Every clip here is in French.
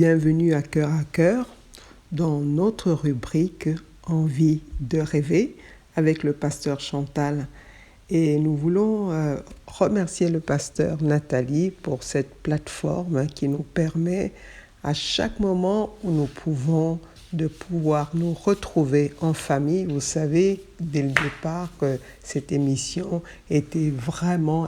Bienvenue à cœur dans notre rubrique Envie de rêver avec le pasteur Chantal. Et nous voulons remercier le pasteur Nathalie pour cette plateforme qui nous permet à chaque moment où nous pouvons de pouvoir nous retrouver en famille. Vous savez dès le départ que cette émission était vraiment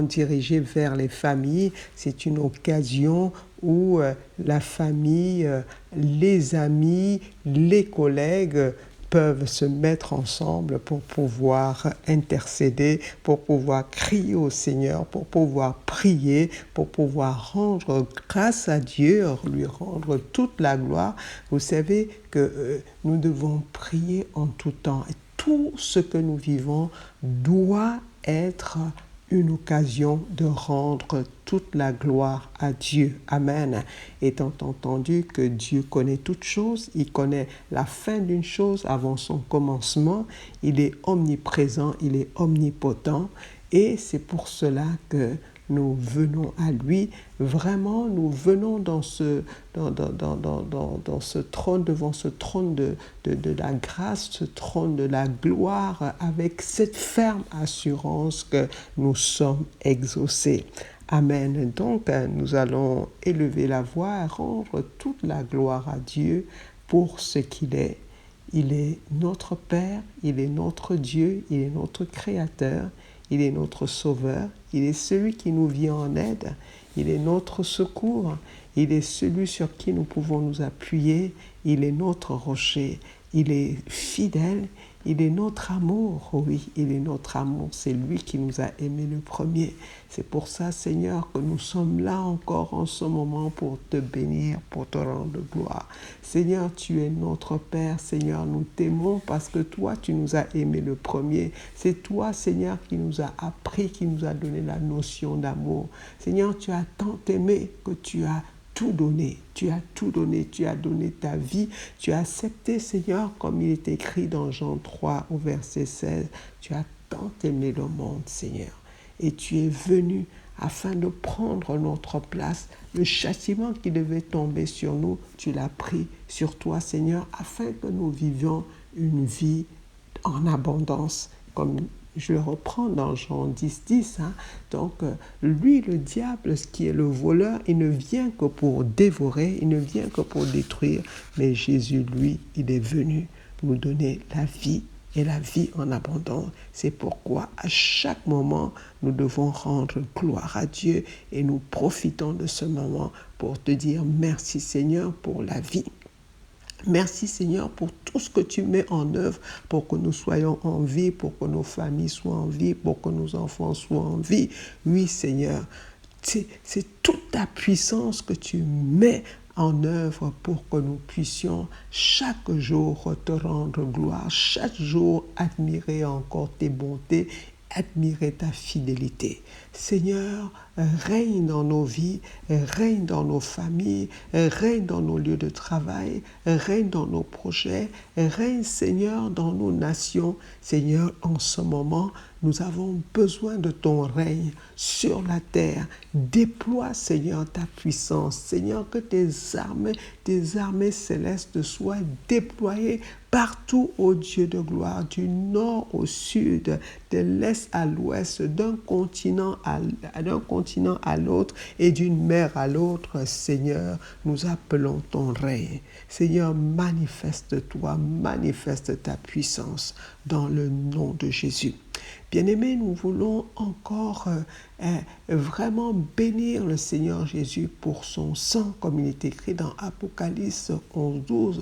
dirigée vers les familles. C'est une occasion où la famille, les amis, les collègues peuvent se mettre ensemble pour pouvoir intercéder, pour pouvoir crier au Seigneur, pour pouvoir prier, pour pouvoir rendre grâce à Dieu, lui rendre toute la gloire. Vous savez que nous devons prier en tout temps. Et tout ce que nous vivons doit être une occasion de rendre toute la gloire à Dieu. Amen. Étant entendu que Dieu connaît toutes choses, il connaît la fin d'une chose avant son commencement, il est omniprésent, il est omnipotent, et c'est pour cela que nous venons à lui, vraiment nous venons dans ce trône, devant ce trône de la grâce, ce trône de la gloire, avec cette ferme assurance que nous sommes exaucés. Amen. Donc nous allons élever la voix et rendre toute la gloire à Dieu pour ce qu'il est. Il est notre Père, il est notre Dieu, il est notre Créateur. Il est notre Sauveur, il est celui qui nous vient en aide, il est notre secours, il est celui sur qui nous pouvons nous appuyer, il est notre rocher, il est fidèle, il est notre amour, oui, il est notre amour, c'est lui qui nous a aimés le premier. C'est pour ça, Seigneur, que nous sommes là encore en ce moment pour te bénir, pour te rendre gloire. Seigneur, tu es notre Père, Seigneur, nous t'aimons parce que toi, tu nous as aimés le premier. C'est toi, Seigneur, qui nous a appris, qui nous a donné la notion d'amour. Seigneur, tu as tant aimé que tu as tout donné, tu as tout donné, tu as donné ta vie, tu as accepté, Seigneur, comme il est écrit dans Jean 3 au verset 16, tu as tant aimé le monde, Seigneur, et tu es venu afin de prendre notre place. Le châtiment qui devait tomber sur nous, tu l'as pris sur toi, Seigneur, afin que nous vivions une vie en abondance, comme je le reprends dans Jean 10. Donc, lui, le diable, ce qui est le voleur, il ne vient que pour dévorer, il ne vient que pour détruire. Mais Jésus, lui, il est venu nous donner la vie et la vie en abondance. C'est pourquoi, à chaque moment, nous devons rendre gloire à Dieu et nous profitons de ce moment pour te dire merci, Seigneur, pour la vie. Merci Seigneur pour tout ce que tu mets en œuvre pour que nous soyons en vie, pour que nos familles soient en vie, pour que nos enfants soient en vie. Oui Seigneur, c'est toute ta puissance que tu mets en œuvre pour que nous puissions chaque jour te rendre gloire, chaque jour admirer encore tes bontés, admirer ta fidélité. Seigneur, règne dans nos vies, règne dans nos familles, règne dans nos lieux de travail, règne dans nos projets, règne, Seigneur, dans nos nations. Seigneur, en ce moment, nous avons besoin de ton règne sur la terre. Déploie, Seigneur, ta puissance. Seigneur, que tes armées célestes soient déployées partout, ô Dieu de gloire, du nord au sud, de l'est à l'ouest, d'un continent à l'autre et d'une mer à l'autre. Seigneur, nous appelons ton règne. Seigneur, manifeste-toi, manifeste ta puissance dans le nom de Jésus. Bien-aimés, nous voulons encore vraiment bénir le Seigneur Jésus pour son sang, comme il est écrit dans Apocalypse 11:12.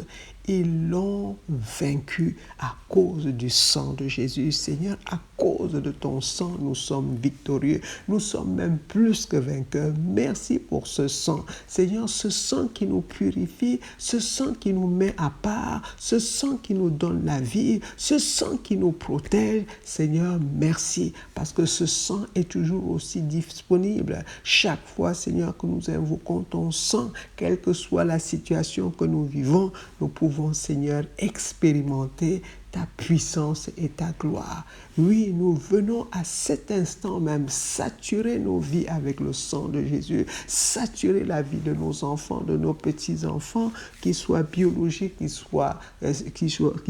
Ils l'ont vaincu à cause du sang de Jésus. Seigneur, à cause de ton sang, nous sommes victorieux. Nous sommes même plus que vainqueurs. Merci pour ce sang. Seigneur, ce sang qui nous purifie, ce sang qui nous met à part, ce sang qui nous donne la vie, ce sang qui nous protège. Seigneur, merci, parce que ce sang est toujours aussi disponible. Chaque fois, Seigneur, que nous invoquons ton sang, quelle que soit la situation que nous vivons, nous pouvons, Seigneur, expérimenter ta puissance et ta gloire. Oui, nous venons à cet instant même saturer nos vies avec le sang de Jésus, saturer la vie de nos enfants, de nos petits-enfants, qu'ils soient biologiques, qu'ils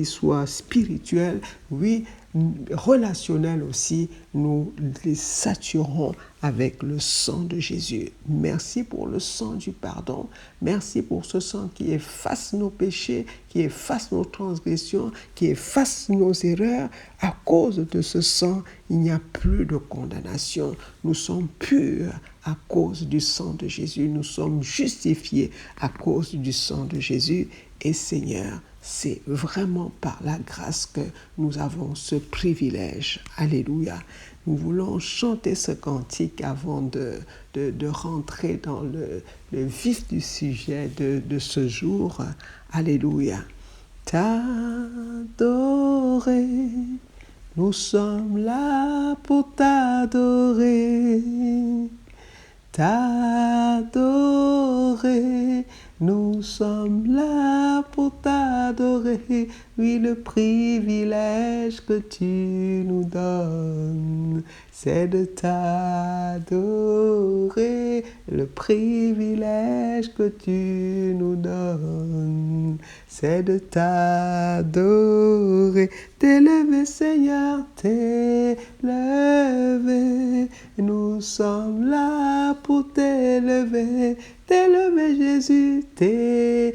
soient spirituels, oui, relationnels aussi, nous les saturons avec le sang de Jésus. Merci pour le sang du pardon. Merci pour ce sang qui efface nos péchés, qui efface nos transgressions, qui efface nos erreurs. À cause de ce sang, il n'y a plus de condamnation. Nous sommes purs à cause du sang de Jésus. Nous sommes justifiés à cause du sang de Jésus. Et Seigneur, c'est vraiment par la grâce que nous avons ce privilège. Alléluia. Nous voulons chanter ce cantique avant de rentrer dans le vif du sujet de ce jour. Alléluia. T'adorer, nous sommes là pour t'adorer. T'adorer, nous sommes là pour t'adorer. Oui, le privilège que tu nous donnes, c'est de t'adorer. Le privilège que tu nous donnes, c'est de t'adorer. T'élever, Seigneur, t'élever. Nous sommes là pour t'élever. T'élever, Jésus, t'élever.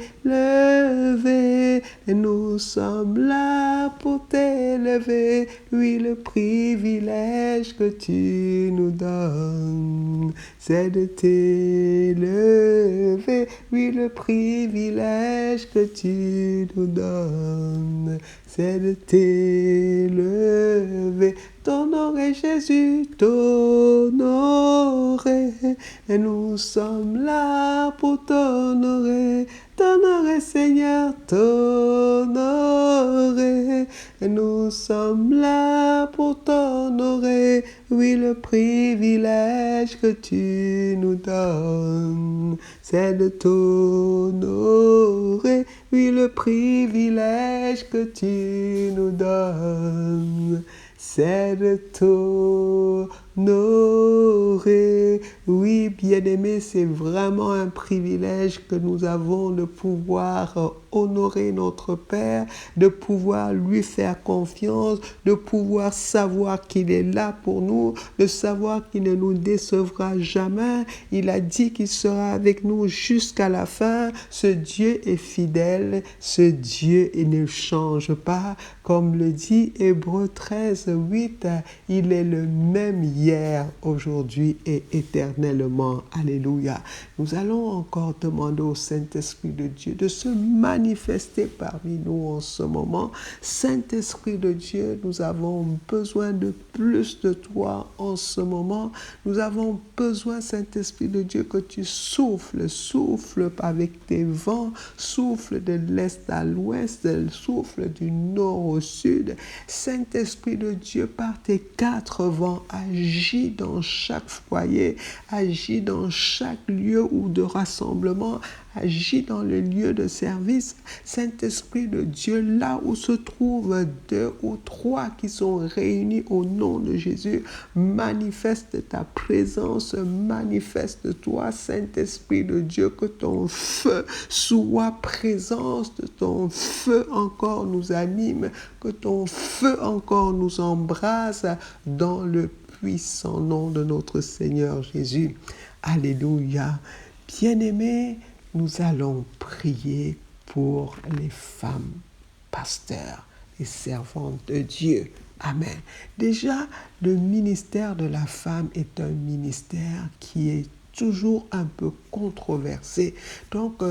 Nous sommes là pour t'élever. Oui, le privilège que tu nous donnes, c'est de t'élever. Oui, le privilège que tu nous donnes, c'est de t'élever. T'honorer, Jésus, t'honorer. Et nous sommes là pour t'honorer. T'honorer, Seigneur, t'honorer. Et nous sommes là pour t'honorer. Oui, le privilège que tu nous donnes, c'est de t'honorer. Oui, le privilège que tu nous donnes, c'est de t'honorer. Oui, bien-aimé, c'est vraiment un privilège que nous avons de pouvoir honorer notre Père, de pouvoir lui faire confiance, de pouvoir savoir qu'il est là pour nous, de savoir qu'il ne nous décevra jamais. Il a dit qu'il sera avec nous jusqu'à la fin. Ce Dieu est fidèle, ce Dieu il ne change pas. Comme le dit Hébreux 13, 8, il est le même hier, aujourd'hui et éternellement. Alléluia. Nous allons encore demander au Saint-Esprit de Dieu de se manifester parmi nous en ce moment. Saint-Esprit de Dieu, nous avons besoin de plus de toi en ce moment. Nous avons besoin, Saint-Esprit de Dieu, que tu souffles avec tes vents, souffle de l'est à l'ouest, souffle du nord au sud. Saint-Esprit de Dieu, par tes 4 vents, agis dans chaque foyer, agis dans chaque lieu ou de rassemblement, agis dans le lieu de service. Saint-Esprit de Dieu, là où se trouvent 2 ou 3 qui sont réunis au nom de Jésus, manifeste ta présence, manifeste-toi, Saint-Esprit de Dieu, que ton feu soit présent, que ton feu encore nous anime, que ton feu encore nous embrase dans le puissant nom de notre Seigneur Jésus. Alléluia. Bien-aimés, nous allons prier pour les femmes pasteurs, les servantes de Dieu. Amen. Déjà, le ministère de la femme est un ministère qui est toujours un peu controversé. Donc,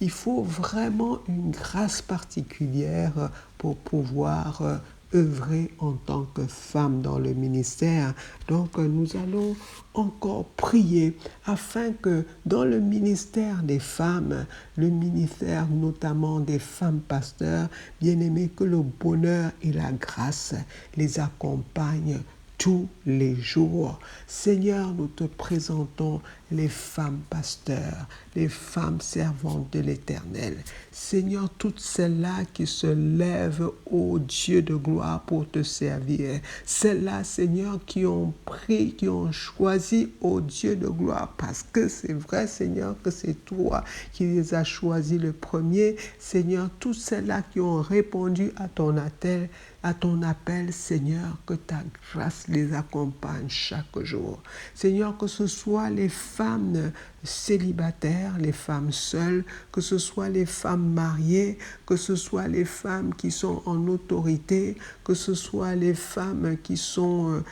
il faut vraiment une grâce particulière pour pouvoir œuvrer en tant que femme dans le ministère. Donc, nous allons encore prier afin que dans le ministère des femmes, le ministère notamment des femmes pasteurs, bien-aimés, que le bonheur et la grâce les accompagnent tous les jours. Seigneur, nous te présentons les femmes pasteurs, les femmes servantes de l'Éternel. Seigneur, toutes celles-là qui se lèvent, ô Dieu de gloire, pour te servir. Celles-là, Seigneur, qui ont pris, qui ont choisi, ô Dieu de gloire, parce que c'est vrai, Seigneur, que c'est toi qui les as choisis le premier. Seigneur, toutes celles-là qui ont répondu à ton appel, Seigneur, que ta grâce les accompagne chaque jour. Seigneur, que ce soit les femmes célibataires, les femmes seules, que ce soit les femmes mariées, que ce soit les femmes qui sont en autorité, que ce soit les femmes qui sont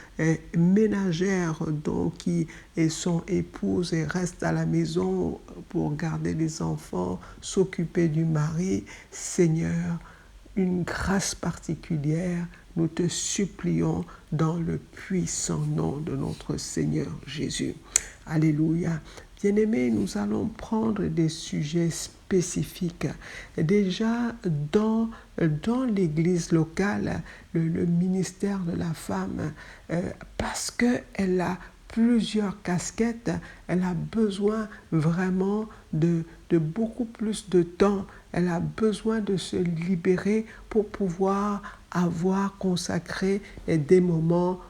ménagères, donc qui sont épouses et restent à la maison pour garder les enfants, s'occuper du mari. Seigneur, une grâce particulière, nous te supplions dans le puissant nom de notre Seigneur Jésus. Alléluia. Bien-aimés, nous allons prendre des sujets spécifiques. Déjà, dans l'Église locale, le ministère de la femme, parce qu'elle a plusieurs casquettes, elle a besoin vraiment de beaucoup plus de temps. Elle a besoin de se libérer pour pouvoir avoir consacré des moments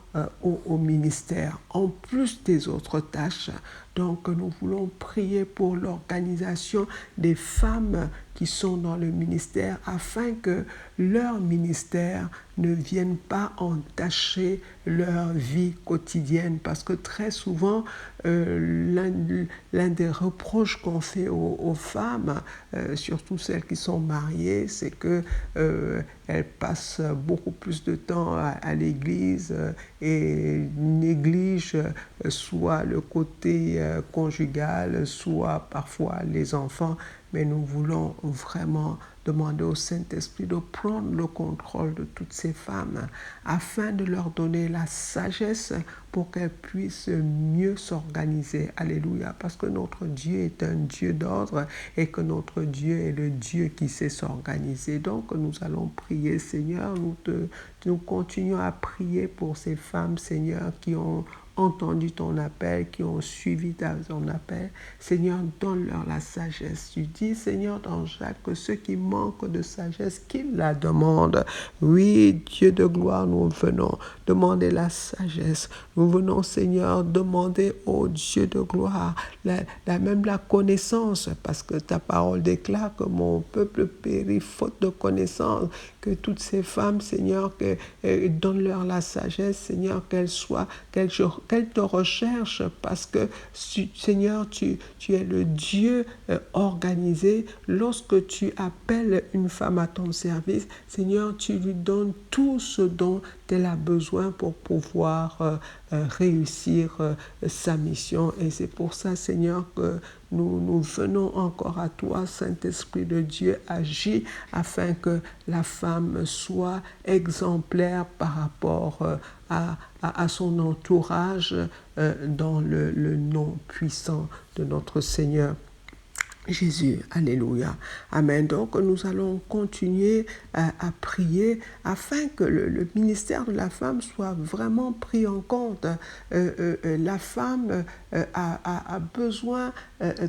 au ministère, en plus des autres tâches. Donc, nous voulons prier pour l'organisation des femmes qui sont dans le ministère afin que leur ministère ne vienne pas entacher leur vie quotidienne. Parce que très souvent, l'un des reproches qu'on fait aux femmes, surtout celles qui sont mariées, c'est qu'elles passent beaucoup plus de temps à l'église et négligent soit le côté conjugal, soit parfois les enfants. Mais nous voulons vraiment demander au Saint-Esprit de prendre le contrôle de toutes ces femmes afin de leur donner la sagesse pour qu'elles puissent mieux s'organiser. Alléluia. Parce que notre Dieu est un Dieu d'ordre et que notre Dieu est le Dieu qui sait s'organiser. Donc nous allons prier, Seigneur. Nous continuons à prier pour ces femmes, Seigneur, qui ont entendu ton appel, qui ont suivi ton appel. Seigneur, donne-leur la sagesse. Tu dis, Seigneur, dans Jacques, que ceux qui manquent de sagesse, qu'ils la demandent. Oui, Dieu de gloire, nous venons demander la sagesse. Nous venons, Seigneur, demander au Dieu de gloire même la connaissance, parce que ta parole déclare que mon peuple périt faute de connaissance. Que toutes ces femmes, Seigneur, donne-leur la sagesse, Seigneur, qu'elles te recherchent, parce que, Seigneur, tu es le Dieu organisé. Lorsque tu appelles une femme à ton service, Seigneur, tu lui donnes tout ce dont elle a besoin pour pouvoir réussir sa mission. Et c'est pour ça, Seigneur, que nous venons encore à toi, Saint-Esprit de Dieu, agis afin que la femme soit exemplaire par rapport à son entourage dans le nom puissant de notre Seigneur Jésus. Alléluia. Amen. Donc, nous allons continuer à prier afin que le ministère de la femme soit vraiment pris en compte. La femme a besoin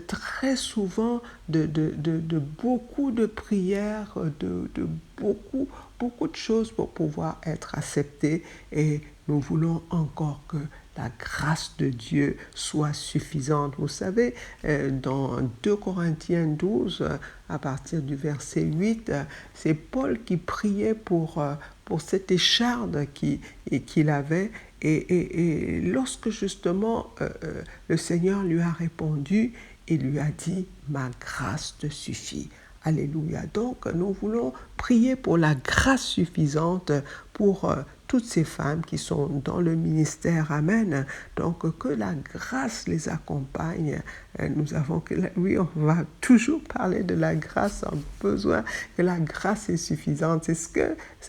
très souvent de beaucoup de prières, de beaucoup de choses pour pouvoir être acceptée, et nous voulons encore que la grâce de Dieu soit suffisante. Vous savez, dans 2 Corinthiens 12, à partir du verset 8, c'est Paul qui priait pour cette écharde qu'il avait. Et lorsque justement le Seigneur lui a répondu, il lui a dit « Ma grâce te suffit ». Alléluia. Donc, nous voulons prier pour la grâce suffisante pour toutes ces femmes qui sont dans le ministère. Amen. Donc, que la grâce les accompagne. Oui, on va toujours parler de la grâce, en besoin que la grâce est suffisante. C'est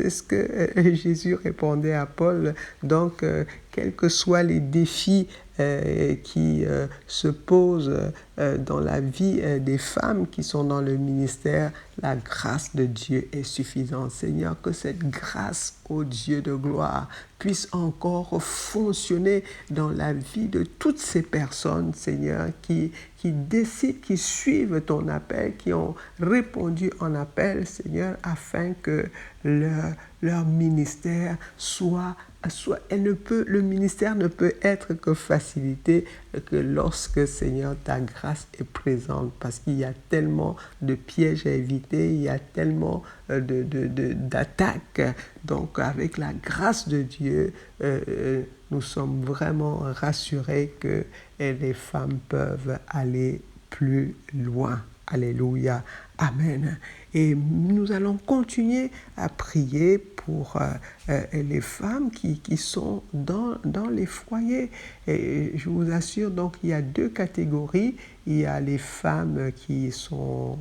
ce que Jésus répondait à Paul. Donc, quels que soient les défis qui se pose dans la vie des femmes qui sont dans le ministère, la grâce de Dieu est suffisante. Seigneur, que cette grâce, ô Dieu de gloire, puisse encore fonctionner dans la vie de toutes ces personnes, Seigneur, qui décident, qui suivent ton appel, qui ont répondu en appel, Seigneur, afin que leur ministère le ministère ne peut être que facilité que lorsque, Seigneur, ta grâce est présente, parce qu'il y a tellement de pièges à éviter, il y a tellement d'attaques. Donc, avec la grâce de Dieu, nous sommes vraiment rassurés que les femmes peuvent aller plus loin. Alléluia. Amen. Et nous allons continuer à prier pour les femmes qui sont dans les foyers. Et je vous assure, donc, il y a deux catégories. Il y a les femmes qui sont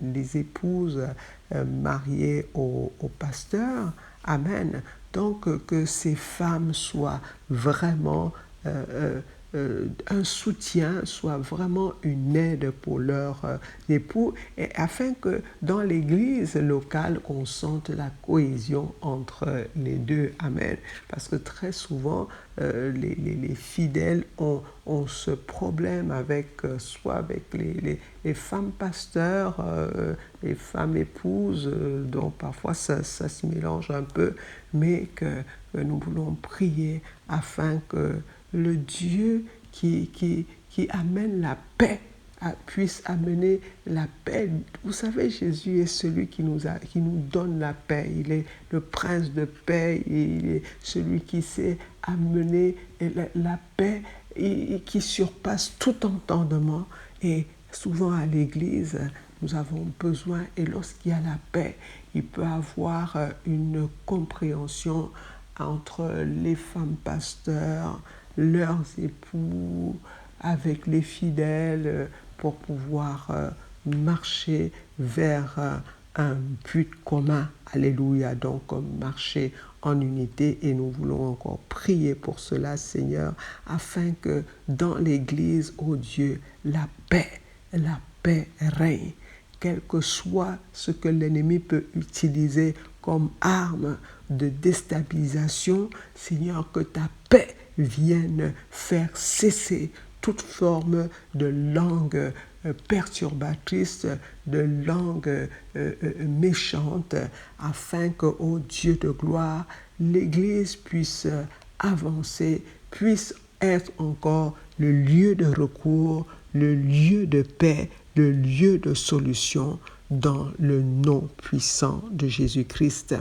les épouses mariées au pasteur. Amen. Donc, que ces femmes soient vraiment un soutien, soit vraiment une aide pour leurs époux, et afin que dans l'église locale, on sente la cohésion entre les deux. Amen. Parce que très souvent, les fidèles ont ce problème soit avec les femmes pasteurs, les femmes épouses, dont parfois ça se mélange un peu, mais que nous voulons prier afin que le Dieu qui amène la paix puisse amener la paix. Vous savez, Jésus est celui qui nous donne la paix. Il est le prince de paix. Il est celui qui sait amener la paix et qui surpasse tout entendement. Et souvent à l'église, nous avons besoin, et lorsqu'il y a la paix, il peut y avoir une compréhension entre les femmes pasteurs, leurs époux, avec les fidèles, pour pouvoir marcher vers un but commun. Alléluia. Donc, marcher en unité, et nous voulons encore prier pour cela, Seigneur, afin que dans l'Église, ô Dieu, la paix règne. Quel que soit ce que l'ennemi peut utiliser comme arme de déstabilisation, Seigneur, que ta paix vienne faire cesser toute forme de langue perturbatrice, de langue méchante, afin que, ô Dieu de gloire, l'Église puisse avancer, puisse être encore le lieu de recours, le lieu de paix, le lieu de solution, dans le nom puissant de Jésus-Christ.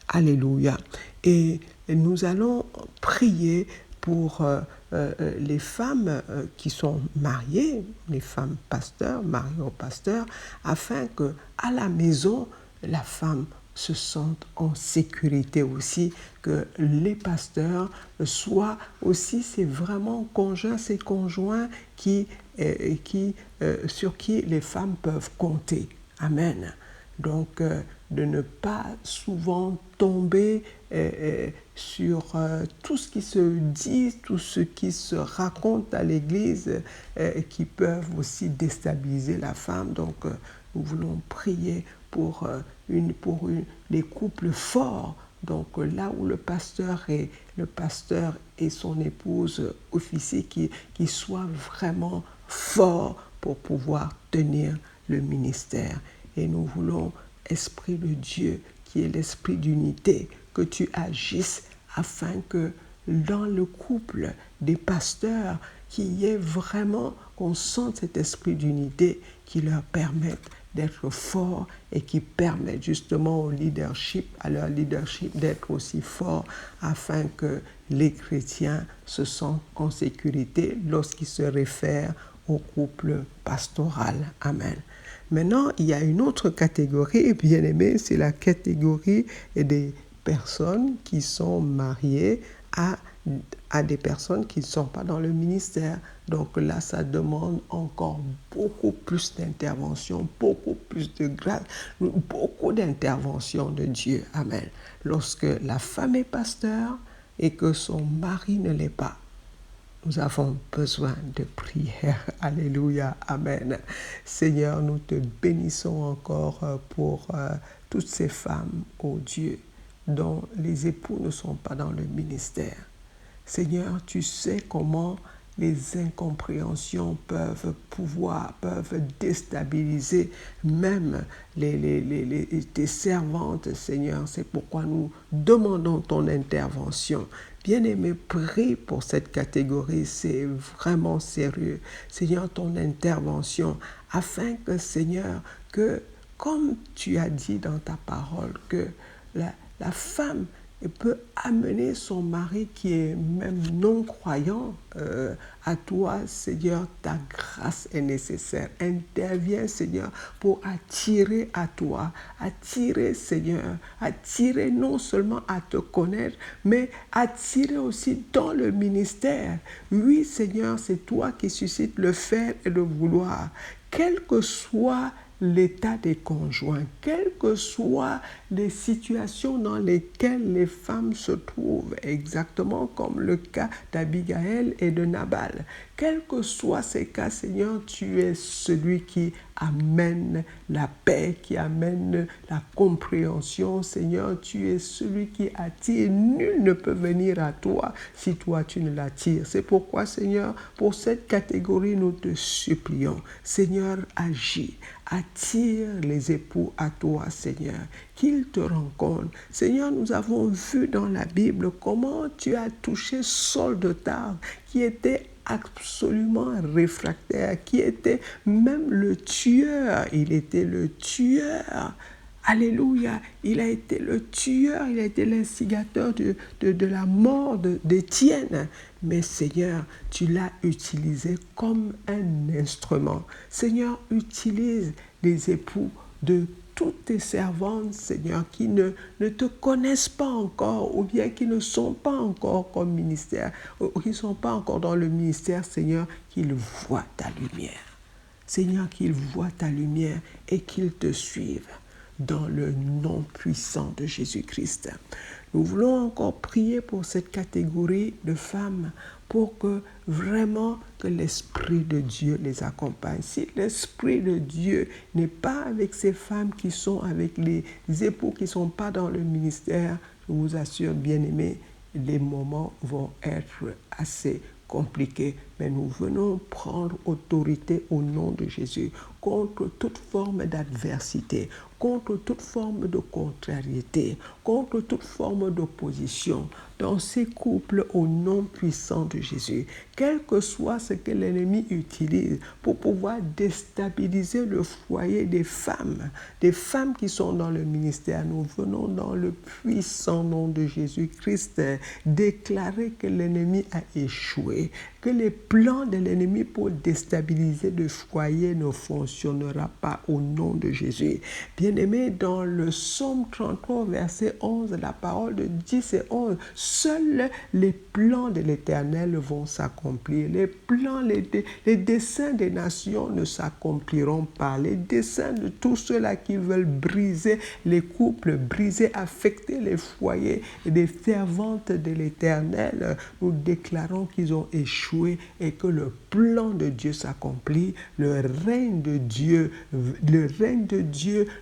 Alléluia. Et nous allons prier pour les femmes qui sont mariées, les femmes pasteurs, mariées au pasteur, afin que à la maison, la femme se sentent en sécurité aussi, que les pasteurs soient aussi ces vraiment conjoints, ces conjoints sur qui les femmes peuvent compter. Amen. Donc, de ne pas souvent tomber sur tout ce qui se dit, tout ce qui se raconte à l'église, qui peuvent aussi déstabiliser la femme. Donc, nous voulons prier pour les couples forts. Donc, là où le pasteur et son épouse officient, qui soient vraiment forts pour pouvoir tenir le ministère. Et nous voulons, Esprit de Dieu, qui est l'esprit d'unité, que tu agisses afin que dans le couple des pasteurs, qu'il y ait vraiment, qu'on sente cet esprit d'unité qui leur permette d'être forts et qui permettent justement à leur leadership d'être aussi fort, afin que les chrétiens se sentent en sécurité lorsqu'ils se réfèrent au couple pastoral. Amen. Maintenant, il y a une autre catégorie, bien aimée, c'est la catégorie des personnes qui sont mariées à des personnes qui ne sont pas dans le ministère. Donc là, ça demande encore beaucoup plus d'intervention, beaucoup plus de grâce, beaucoup d'intervention de Dieu. Amen. Lorsque la femme est pasteur et que son mari ne l'est pas, Nous avons besoin de prière. Alléluia. Amen. Seigneur, nous te bénissons encore pour toutes ces femmes, ô Dieu, dont les époux ne sont pas dans le ministère. Seigneur, tu sais comment les incompréhensions peuvent déstabiliser même tes servantes, Seigneur. C'est pourquoi nous demandons ton intervention. Bien-aimé, prie pour cette catégorie, c'est vraiment sérieux. Seigneur, ton intervention, afin que, Seigneur, que comme tu as dit dans ta parole, que la femme peut amener son mari qui est même non-croyant à toi, Seigneur, ta grâce est nécessaire. Interviens, Seigneur, pour attirer à toi, attirer, Seigneur, attirer non seulement à te connaître, mais attirer aussi dans le ministère. Oui, Seigneur, c'est toi qui suscites le faire et le vouloir. Quel que soit l'état des conjoints, quelles que soient les situations dans lesquelles les femmes se trouvent, exactement comme le cas d'Abigaël et de Nabal. Quels que soient ces cas, Seigneur, tu es celui qui amène la paix, qui amène la compréhension. Seigneur, tu es celui qui attire. Nul ne peut venir à toi si toi tu ne l'attires. C'est pourquoi, Seigneur, pour cette catégorie, nous te supplions. Seigneur, agis. Attire les époux à toi, Seigneur, qu'ils te rencontrent. Seigneur, nous avons vu dans la Bible comment tu as touché Saul de Tarse, qui était absolument réfractaire, qui était même le tueur. Il était le tueur. Alléluia, il a été le tueur, il a été l'instigateur de la mort d'Étienne. Mais Seigneur, tu l'as utilisé comme un instrument. Seigneur, utilise les époux de toutes tes servantes, Seigneur, qui ne te connaissent pas encore ou bien qui ne sont pas encore comme ministère, ou qui ne sont pas encore dans le ministère, Seigneur, qu'ils voient ta lumière. Seigneur, qu'ils voient ta lumière et qu'ils te suivent dans le nom puissant de Jésus-Christ. Nous voulons encore prier pour cette catégorie de femmes pour que vraiment que l'Esprit de Dieu les accompagne. Si l'Esprit de Dieu n'est pas avec ces femmes qui sont avec les époux qui ne sont pas dans le ministère, je vous assure, bien-aimés, les moments vont être assez compliqués. Mais nous venons prendre autorité au nom de Jésus contre toute forme d'adversité, contre toute forme de contrariété, contre toute forme d'opposition dans ces couples au nom puissant de Jésus. Quel que soit ce que l'ennemi utilise pour pouvoir déstabiliser le foyer des femmes qui sont dans le ministère, nous venons dans le puissant nom de Jésus-Christ déclarer que l'ennemi a échoué, que les plans de l'ennemi pour déstabiliser le foyer ne fonctionnera pas au nom de Jésus. Bien-aimés, dans le psaume 33, verset 11, la parole de 10 et 11, seuls les plans de l'Éternel vont s'accomplir. Les plans, les desseins des nations ne s'accompliront pas. Les desseins de tous ceux-là qui veulent briser les couples, briser, affecter les foyers et des servantes de l'Éternel, nous déclarons qu'ils ont échoué et que le plan de Dieu s'accomplit, le règne de Dieu,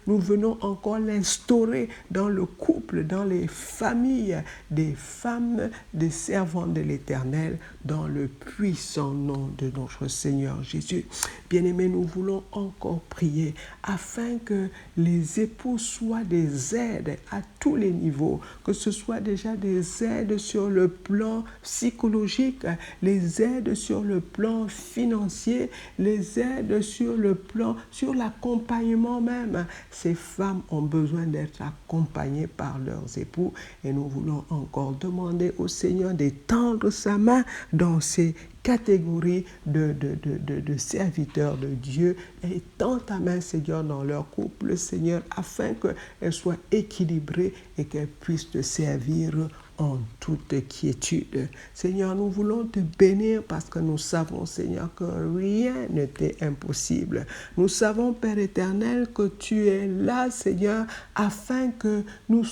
nous venons encore l'instaurer dans le couple, dans les familles des femmes, des servantes de l'Éternel, dans le puissant nom de notre Seigneur Jésus. Bien-aimés, nous voulons encore prier afin que les époux soient des aides à tous les niveaux, que ce soit déjà des aides sur le plan psychologique, les aides sur le plan financier, les aides sur le plan, sur l'accompagnement même. Ces femmes ont besoin d'être accompagnées par leurs époux et nous voulons encore demander au Seigneur d'étendre sa main dans ces catégories de serviteurs de Dieu et tends ta main, Seigneur, dans leur couple, Seigneur, afin qu'elles soient équilibrées et qu'elles puissent te servir en toute quiétude. Seigneur, nous voulons te bénir parce que nous savons, Seigneur, que rien ne t'est impossible. Nous savons, Père éternel, que tu es là, Seigneur, afin que nous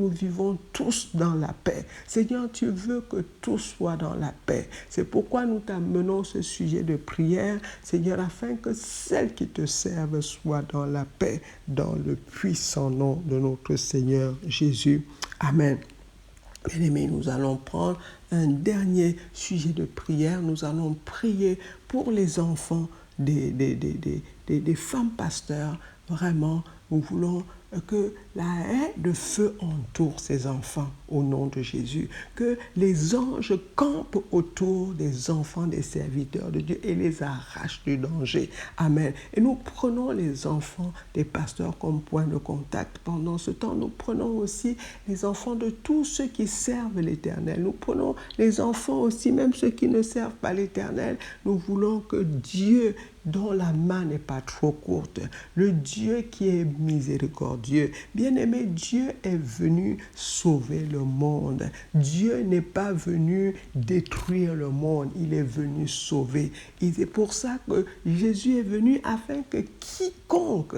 vivons tous dans la paix. Seigneur, tu veux que tous soient dans la paix. C'est pourquoi nous t'amenons ce sujet de prière, Seigneur, afin que celles qui te servent soient dans la paix, dans le puissant nom de notre Seigneur Jésus. Amen. Bien-aimés, nous allons prendre un dernier sujet de prière. Nous allons prier pour les enfants des femmes pasteurs. Vraiment, nous voulons que la haie de feu entoure ces enfants au nom de Jésus. Que les anges campent autour des enfants des serviteurs de Dieu et les arrachent du danger. Amen. Et nous prenons les enfants des pasteurs comme point de contact. Pendant ce temps, nous prenons aussi les enfants de tous ceux qui servent l'Éternel. Nous prenons les enfants aussi, même ceux qui ne servent pas l'Éternel. Nous voulons que Dieu, dont la main n'est pas trop courte, le Dieu qui est miséricordieux. Bien-aimé, Dieu est venu sauver le monde. Dieu n'est pas venu détruire le monde, il est venu sauver. Et c'est pour ça que Jésus est venu afin que quiconque,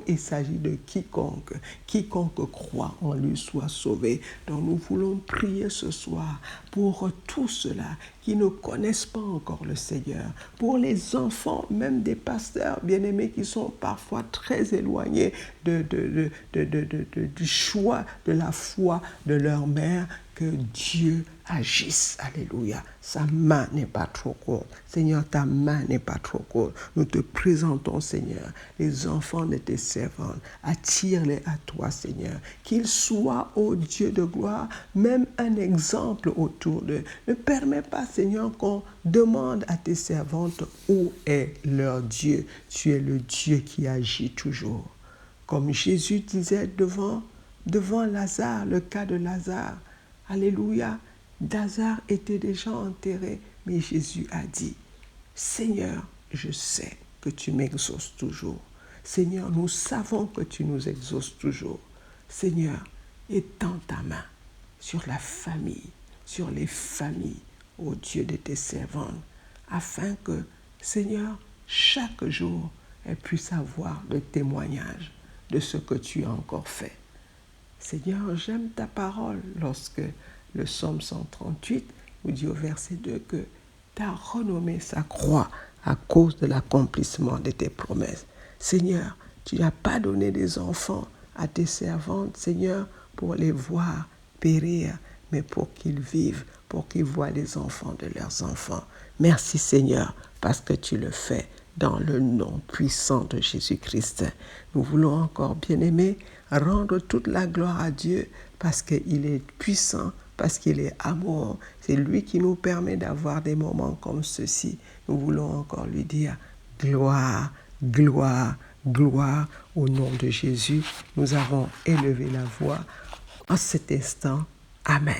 il s'agit de quiconque croit en lui soit sauvé. Donc nous voulons prier ce soir pour tous ceux-là qui ne connaissent pas encore le Seigneur, pour les enfants, même des pasteurs bien-aimés qui sont parfois très éloignés du choix, de la foi de leur mère, que Dieu agisse. Alléluia. Sa main n'est pas trop courte. Seigneur, ta main n'est pas trop courte. Nous te présentons, Seigneur, les enfants de tes servantes. Attire-les à toi, Seigneur. Qu'ils soient, ô Dieu de gloire, même un exemple autour d'eux. Ne permets pas, Seigneur, qu'on demande à tes servantes où est leur Dieu. Tu es le Dieu qui agit toujours. Comme Jésus disait devant Lazare, le cas de Lazare. Alléluia. Lazare était déjà enterré, mais Jésus a dit, Seigneur, je sais que tu m'exauces toujours. Seigneur, nous savons que tu nous exauces toujours. Seigneur, étends ta main sur la famille, sur les familles, ô Dieu de tes servantes, afin que, Seigneur, chaque jour, elles puissent avoir le témoignage de ce que tu as encore fait. Seigneur, j'aime ta parole lorsque le psaume 138 nous dit au verset 2 que tu as renommé sa croix à cause de l'accomplissement de tes promesses. Seigneur, tu n'as pas donné des enfants à tes servantes, Seigneur, pour les voir périr, mais pour qu'ils vivent, pour qu'ils voient les enfants de leurs enfants. Merci Seigneur, parce que tu le fais dans le nom puissant de Jésus-Christ. Nous voulons encore, bien-aimés, rendre toute la gloire à Dieu parce qu'il est puissant, parce qu'il est amour. C'est lui qui nous permet d'avoir des moments comme ceci. Nous voulons encore lui dire gloire, gloire, gloire au nom de Jésus. Nous avons élevé la voix en cet instant. Amen.